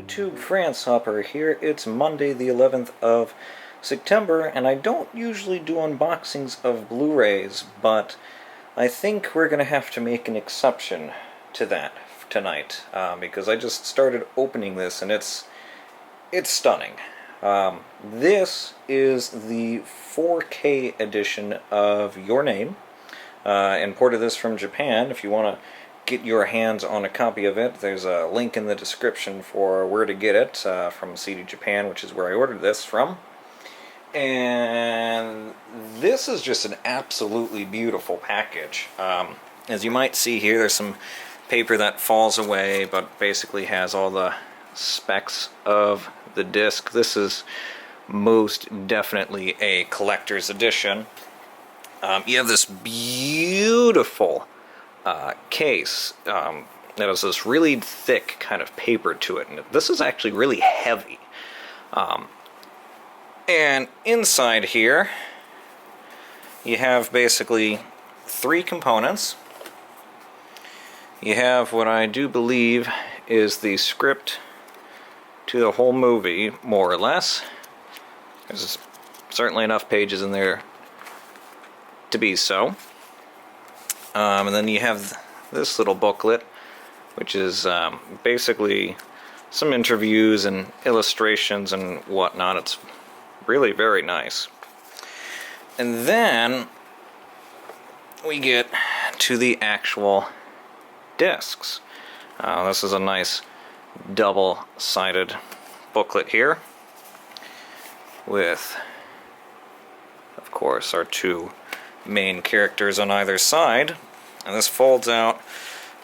YouTube, France Hopper here. It's Monday the 11th of September, and I don't usually do unboxings of Blu-rays, but I think we're going to have to make an exception to that tonight, because I just started opening this, and it's stunning. This is the 4K edition of Your Name. Imported this from Japan. If you want to get your hands on a copy of it, there's a link in the description for where to get it from CD Japan, which is where I ordered this from. And this is just an absolutely beautiful package. As you might see here, there's some paper that falls away, but basically has all the specs of the disc. This is most definitely a collector's edition. You have this beautiful case that has this really thick kind of paper to it, and this is actually really heavy. And inside here you have basically three components. You have what I do believe is the script to the whole movie, more or less. There's certainly enough pages in there to be so. And then you have this little booklet, which is basically some interviews and illustrations and whatnot. It's really very nice. And then we get to the actual discs. This is a nice double-sided booklet here with, of course, our two main characters on either side. And this folds out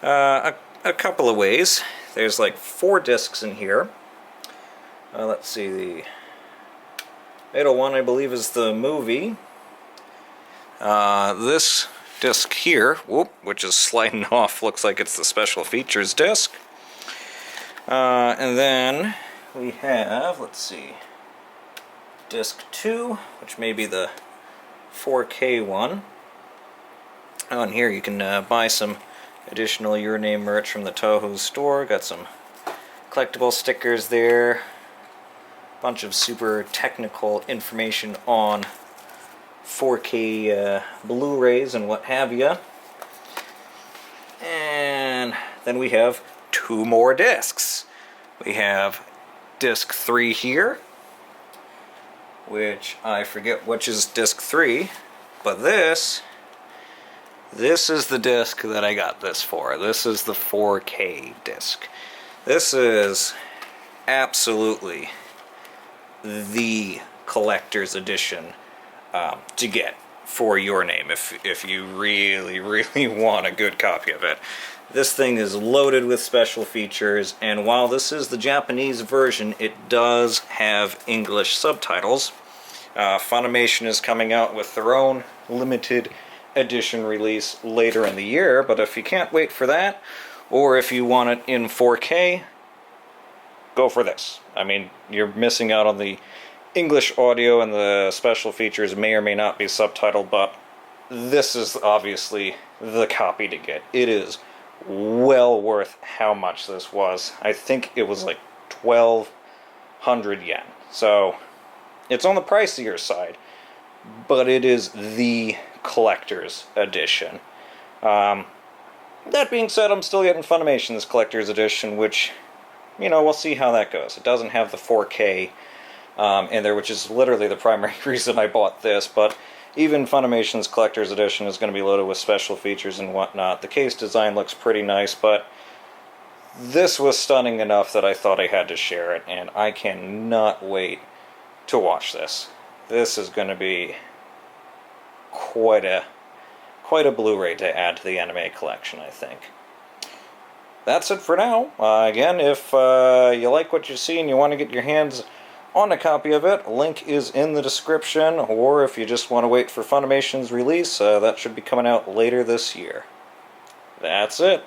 a couple of ways. There's like 4 discs in here. Let's see, the middle one I believe is the movie. This disc here, which is sliding off, looks like it's the special features disc. And then we have, let's see, disc 2, which may be the 4K one. On here you can buy some additional Your Name merch from the Toho store. Got some collectible stickers there. Bunch of super technical information on 4K Blu-rays and what have you. And then we have 2 more discs. We have disc 3 here, which I forget which is disc 3, but this is the disc that I got this for. This is the 4K disc. This is absolutely the collector's edition to get for Your Name if you really, really want a good copy of it. This thing is loaded with special features, and while this is the Japanese version, it does have English subtitles. Funimation is coming out with their own limited edition release later in the year, but if you can't wait for that, or if you want it in 4K, go for this. I mean, you're missing out on the English audio, and the special features may or may not be subtitled, but this is obviously the copy to get. It is well worth how much this was. I think it was like 1,200 yen. So it's on the pricier side, but it is the collector's edition. That being said, I'm still getting Funimation's collector's edition, which, you know, we'll see how that goes. It doesn't have the 4K in there, which is literally the primary reason I bought this, but even Funimation's collector's edition is going to be loaded with special features and whatnot. The case design looks pretty nice, but this was stunning enough that I thought I had to share it, and I cannot wait to watch this. This is going to be quite a Blu-ray to add to the anime collection, I think. That's it for now. Again, if you like what you see and you want to get your hands on a copy of it, link is in the description, or if you just want to wait for Funimation's release, that should be coming out later this year. That's it.